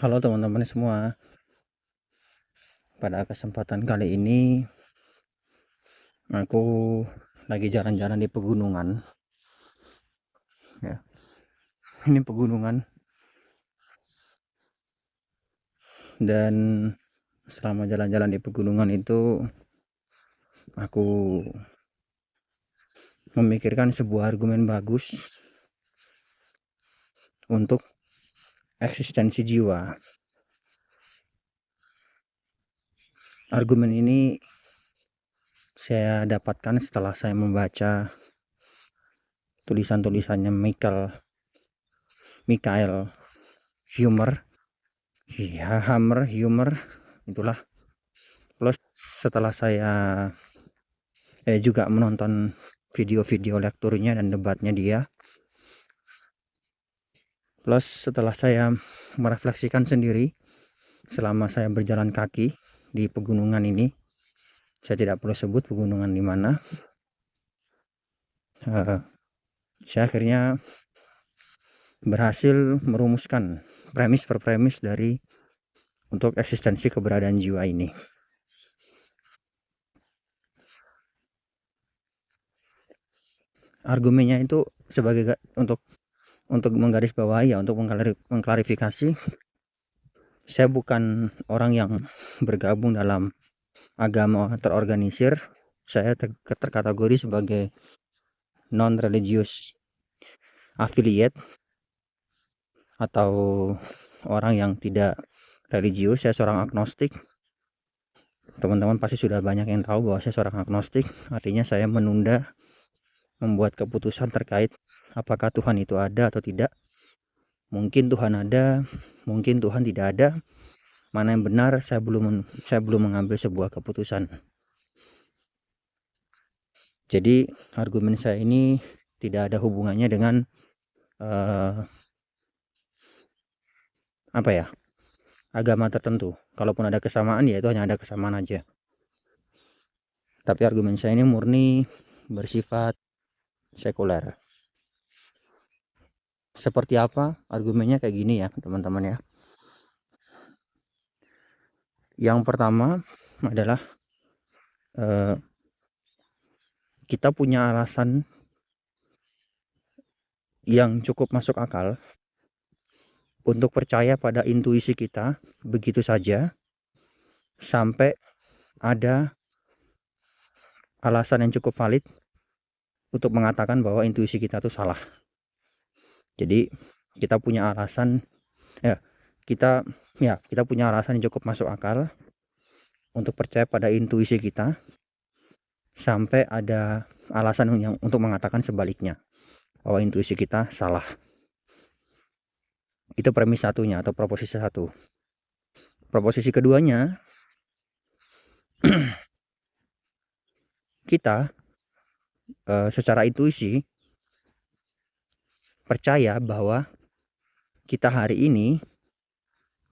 Halo teman-teman semua, pada kesempatan kali ini aku lagi jalan-jalan di pegunungan ya. Ini pegunungan, dan selama jalan-jalan di pegunungan itu aku memikirkan sebuah argumen bagus untuk eksistensi jiwa. Argumen ini saya dapatkan setelah saya membaca tulisan-tulisannya Michael Hammer, itulah. Plus setelah saya juga menonton video-video lekturnya dan debatnya dia. Plus setelah saya merefleksikan sendiri selama saya berjalan kaki di pegunungan ini, saya tidak perlu sebut pegunungan di mana, saya akhirnya berhasil merumuskan premis per premis dari untuk eksistensi keberadaan jiwa ini. Argumennya itu sebagai untuk menggarisbawahi, untuk mengklarifikasi, saya bukan orang yang bergabung dalam agama terorganisir. Saya terkategori sebagai non-religious affiliate atau orang yang tidak religius. Saya seorang agnostik. Teman-teman pasti sudah banyak yang tahu bahwa saya seorang agnostik. Artinya saya menunda membuat keputusan terkait apakah Tuhan itu ada atau tidak. Mungkin Tuhan ada, mungkin Tuhan tidak ada. Mana yang benar, saya belum mengambil sebuah keputusan. Jadi argumen saya ini tidak ada hubungannya dengan agama tertentu. Kalaupun ada kesamaan, ya itu hanya ada kesamaan aja. Tapi argumen saya ini murni bersifat sekuler. Seperti apa argumennya? Kayak gini ya teman-teman ya. Yang pertama adalah kita punya alasan yang cukup masuk akal untuk percaya pada intuisi kita begitu saja, sampai ada alasan yang cukup valid untuk mengatakan bahwa intuisi kita itu salah. Jadi kita punya alasan kita punya alasan yang cukup masuk akal untuk percaya pada intuisi kita, sampai ada alasan yang untuk mengatakan sebaliknya, bahwa intuisi kita salah. Itu premis satunya atau proposisi satu. Proposisi keduanya, kita secara intuisi percaya bahwa kita hari ini,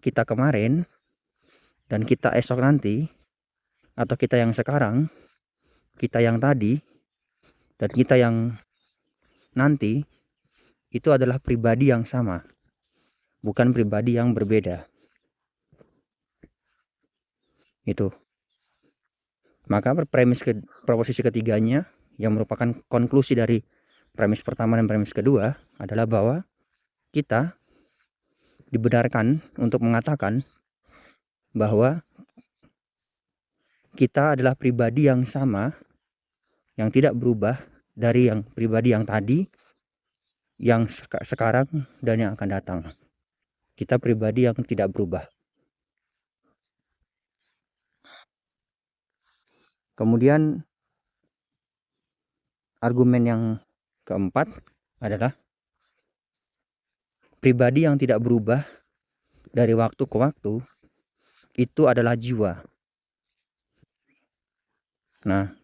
kita kemarin, dan kita esok nanti, atau kita yang sekarang, kita yang tadi, dan kita yang nanti, itu adalah pribadi yang sama, bukan pribadi yang berbeda. Itu. Maka proposisi ketiganya, yang merupakan konklusi dari premis pertama dan premis kedua, adalah bahwa kita dibenarkan untuk mengatakan bahwa kita adalah pribadi yang sama, yang tidak berubah dari yang pribadi yang tadi, yang sekarang, dan yang akan datang. Kita pribadi yang tidak berubah. Kemudian argumen yang keempat adalah pribadi yang tidak berubah dari waktu ke waktu itu adalah jiwa. Nah,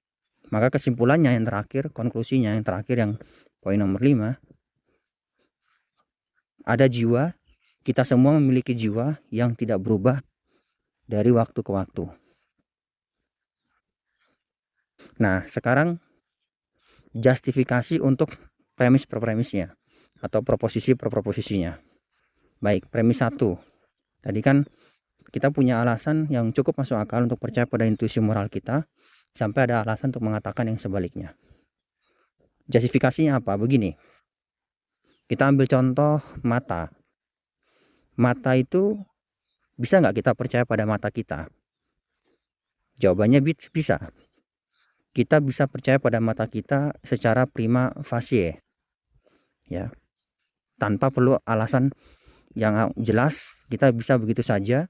maka kesimpulannya yang terakhir, konklusinya yang terakhir, yang poin nomor 5, ada jiwa. Kita semua memiliki jiwa yang tidak berubah dari waktu ke waktu. Nah, sekarang justifikasi untuk premis per premisnya atau proposisi per proposisinya. Baik, premis 1 Tadi kan kita punya alasan yang cukup masuk akal untuk percaya pada intuisi moral kita, sampai ada alasan untuk mengatakan yang sebaliknya. Justifikasinya apa? Begini, kita ambil contoh mata. Mata itu bisa nggak kita percaya pada mata kita? Jawabannya bisa. Kita bisa percaya pada mata kita secara prima facie, ya, tanpa perlu alasan yang jelas. Kita bisa begitu saja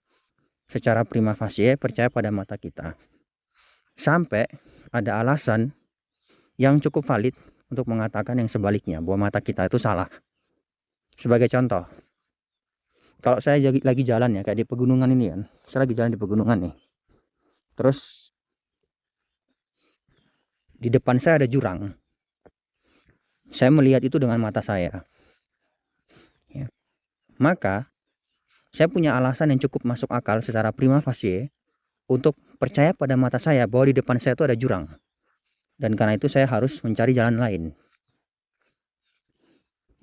secara prima facie percaya pada mata kita, sampai ada alasan yang cukup valid untuk mengatakan yang sebaliknya, bahwa mata kita itu salah. Sebagai contoh, kalau saya lagi jalan ya, kayak di pegunungan ini kan, saya lagi jalan di pegunungan nih, terus di depan saya ada jurang. Saya melihat itu dengan mata saya, ya. Maka saya punya alasan yang cukup masuk akal secara prima facie untuk percaya pada mata saya bahwa di depan saya itu ada jurang, dan karena itu saya harus mencari jalan lain.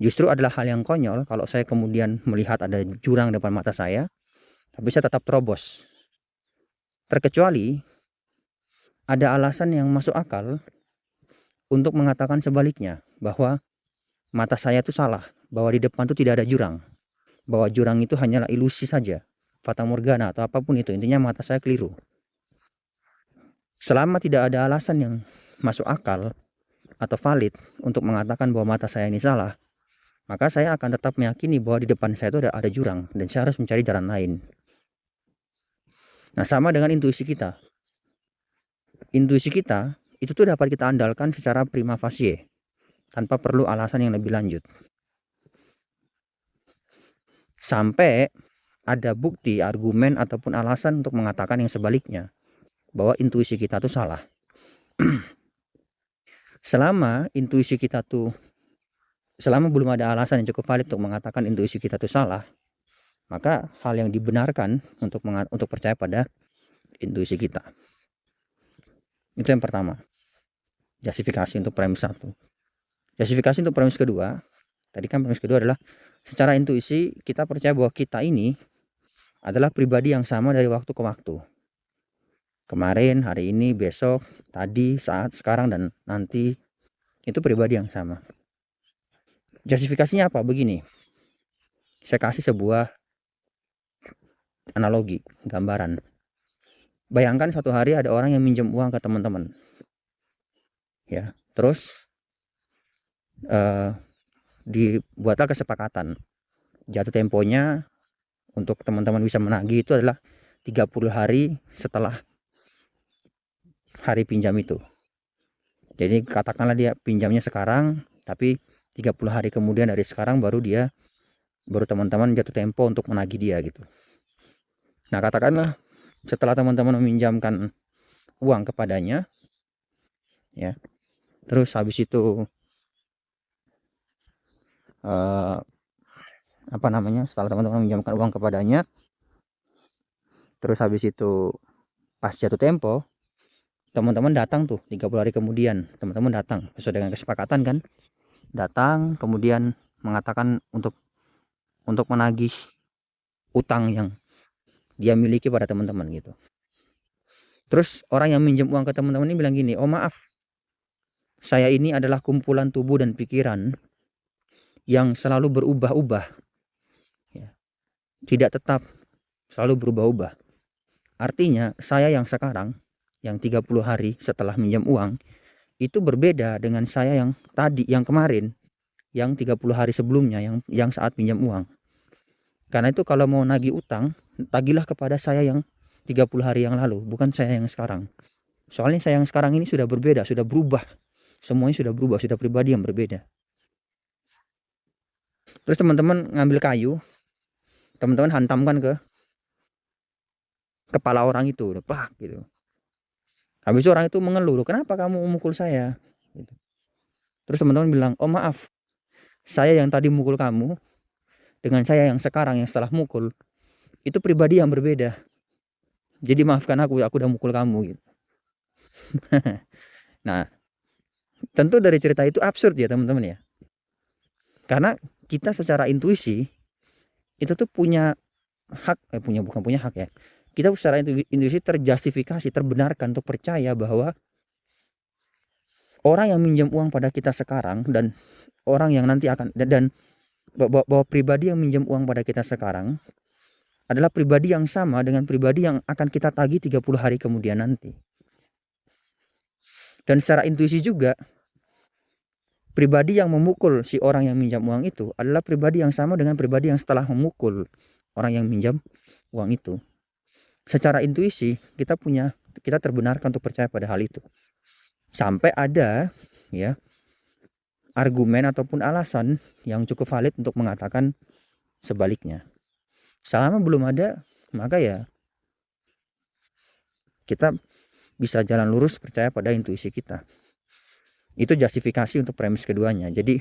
Justru adalah hal yang konyol kalau saya kemudian melihat ada jurang depan mata saya, tapi saya tetap terobos. Terkecuali ada alasan yang masuk akal untuk mengatakan sebaliknya, bahwa mata saya itu salah, bahwa di depan itu tidak ada jurang, bahwa jurang itu hanyalah ilusi saja, fata morgana atau apapun itu, intinya mata saya keliru. Selama tidak ada alasan yang masuk akal atau valid untuk mengatakan bahwa mata saya ini salah, maka saya akan tetap meyakini bahwa di depan saya itu ada jurang dan saya harus mencari jalan lain. Nah, sama dengan intuisi kita. Intuisi kita itu tuh dapat kita andalkan secara prima facie, tanpa perlu alasan yang lebih lanjut. Sampai ada bukti, argumen, ataupun alasan untuk mengatakan yang sebaliknya, bahwa intuisi kita tuh salah. Selama belum ada alasan yang cukup valid untuk mengatakan intuisi kita itu salah, maka hal yang dibenarkan untuk percaya pada intuisi kita. Itu yang pertama, justifikasi untuk premis 1. Justifikasi untuk premis kedua, tadi kan premis kedua adalah secara intuisi kita percaya bahwa kita ini adalah pribadi yang sama dari waktu ke waktu. Kemarin, hari ini, besok, tadi, saat, sekarang, dan nanti, itu pribadi yang sama. Justifikasinya apa? Begini, saya kasih sebuah analogi, gambaran. Bayangkan suatu hari ada orang yang minjem uang ke teman-teman, ya, terus dibuatlah kesepakatan, jatuh temponya untuk teman-teman bisa menagih itu adalah 30 hari setelah hari pinjam itu. Jadi katakanlah dia pinjamnya sekarang, tapi 30 hari kemudian dari sekarang baru teman-teman jatuh tempo untuk menagih dia gitu. Nah, katakanlah setelah teman-teman meminjamkan uang kepadanya, ya, terus habis itu setelah teman-teman meminjamkan uang kepadanya, terus habis itu pas jatuh tempo, teman-teman datang tuh 30 hari kemudian, teman-teman datang sesuai dengan kesepakatan kan, datang kemudian mengatakan untuk menagih utang yang dia miliki pada teman-teman gitu. Terus orang yang minjem uang ke teman-teman ini bilang gini, oh maaf, saya ini adalah kumpulan tubuh dan pikiran yang selalu berubah-ubah, ya, tidak tetap, selalu berubah-ubah. Artinya saya yang sekarang, yang 30 hari setelah minjam uang, itu berbeda dengan saya yang tadi, yang kemarin, yang 30 hari sebelumnya, yang saat pinjam uang. Karena itu kalau mau nagih utang, tagihlah kepada saya yang 30 hari yang lalu, bukan saya yang sekarang. Soalnya saya yang sekarang ini sudah berbeda, sudah berubah. Semuanya sudah berubah, sudah pribadi yang berbeda. Terus teman-teman ngambil kayu, teman-teman hantamkan ke kepala orang itu, plak gitu. Habis itu orang itu mengeluh, kenapa kamu memukul saya? Gitu. Terus teman-teman bilang, oh maaf, saya yang tadi mukul kamu dengan saya yang sekarang yang setelah mukul itu pribadi yang berbeda. Jadi maafkan aku udah mukul kamu gitu. Nah, tentu dari cerita itu absurd ya teman-teman ya. Karena kita secara intuisi itu tuh punya hak bukan punya hak ya. Kita secara intuisi terjustifikasi, terbenarkan untuk percaya bahwa orang yang minjam uang pada kita sekarang dan orang yang nanti akan dan bahwa pribadi yang minjam uang pada kita sekarang adalah pribadi yang sama dengan pribadi yang akan kita tagih 30 hari kemudian nanti. Dan secara intuisi juga pribadi yang memukul si orang yang minjam uang itu adalah pribadi yang sama dengan pribadi yang setelah memukul orang yang minjam uang itu. Secara intuisi kita terbenarkan untuk percaya pada hal itu. Sampai ada ya argumen ataupun alasan yang cukup valid untuk mengatakan sebaliknya. Selama belum ada, maka ya kita bisa jalan lurus percaya pada intuisi kita. Itu justifikasi untuk premis keduanya. Jadi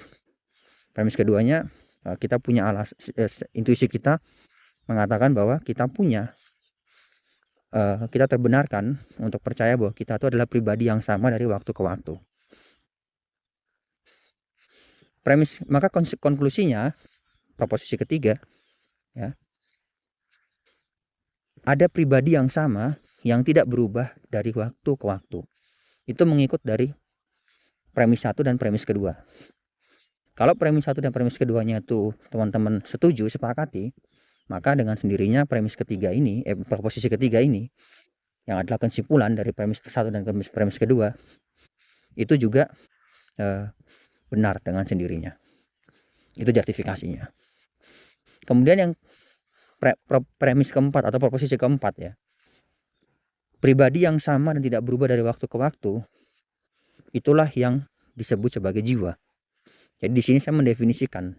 premis keduanya kita punya intuisi kita mengatakan bahwa kita terbenarkan untuk percaya bahwa kita itu adalah pribadi yang sama dari waktu ke waktu. Premis, maka konklusinya proposisi ketiga ya, ada pribadi yang sama yang tidak berubah dari waktu ke waktu. Itu mengikut dari premis 1 dan premis kedua. Kalau premis 1 dan premis keduanya itu teman-teman setuju, sepakati, maka dengan sendirinya premis ketiga ini, proposisi ketiga ini yang adalah kesimpulan dari premis ke-1 dan premis kedua itu juga benar dengan sendirinya. Itu justifikasinya. Kemudian yang premis keempat atau proposisi keempat ya, pribadi yang sama dan tidak berubah dari waktu ke waktu, itulah yang disebut sebagai jiwa. Jadi di sini saya mendefinisikan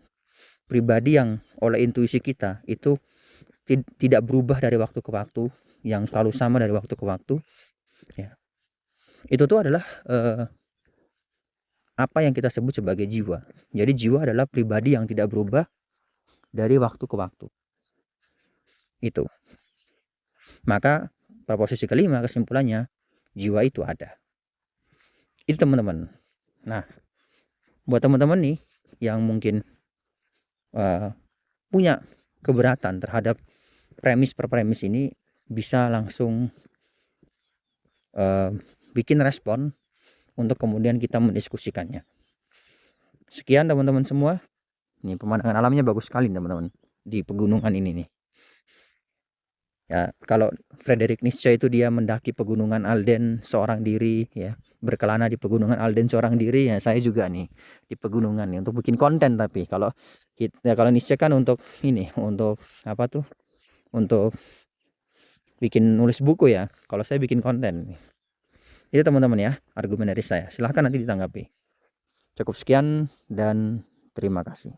pribadi yang oleh intuisi kita itu tidak berubah dari waktu ke waktu, yang selalu sama dari waktu ke waktu ya. Itu tuh adalah apa yang kita sebut sebagai jiwa. Jadi jiwa adalah pribadi yang tidak berubah dari waktu ke waktu. Itu. Maka proposisi kelima kesimpulannya, jiwa itu ada. Itu teman-teman. Nah, buat teman-teman nih yang mungkin punya keberatan terhadap premis per premis ini, bisa langsung bikin respon untuk kemudian kita mendiskusikannya. Sekian teman-teman semua. Ini pemandangan alamnya bagus sekali teman-teman di pegunungan ini nih. Ya, kalau Friedrich Nietzsche itu dia mendaki pegunungan Alden seorang diri ya, berkelana di pegunungan Alden seorang diri ya, saya juga nih di pegunungan nih untuk bikin konten. Tapi kalau Nietzsche kan untuk ini, untuk apa tuh? Untuk bikin nulis buku ya. Kalau saya bikin konten. Itu teman-teman ya, argumen dari saya. Silahkan nanti ditanggapi. Cukup sekian dan terima kasih.